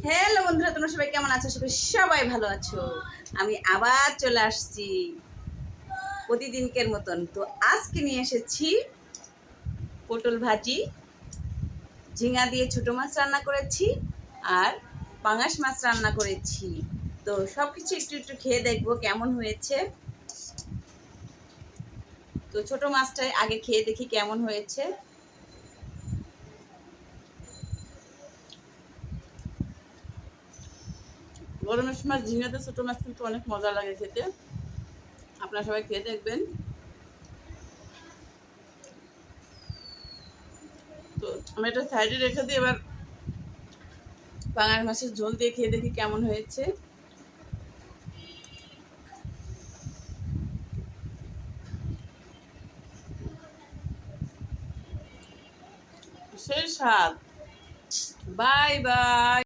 Hello বন্ধুরা, তোমরা সবাই কেমন আছো? সবাই ভালো আছো। আমি আবার চলে আসছি প্রতিদিনকের মতন। তো আজকে নিয়ে এসেছি পটল ভাজি, ঝিঙা দিয়ে ছোট মাছ রান্না করেছি আর পাঙাশ মাছ রান্না করেছি। তো সব কিছু একটু একটু খেয়ে দেখবো কেমন হয়েছে। তো ছোট মাছটাই আগে খেয়ে দেখি কেমন হয়েছে। গরমের সময় ঝিঙাতে ছোট মাছ কিন্তু অনেক মজা লাগে খেতে। আপনারা সবাই খেয়ে দেখবেন। তো আমি এটা সাইডে রেখে দিই, এবার পাঙাশ মাছের ঝোল দিয়ে খেয়ে দেখি কেমন হয়েছে। সেই স্বাদ। Bye bye.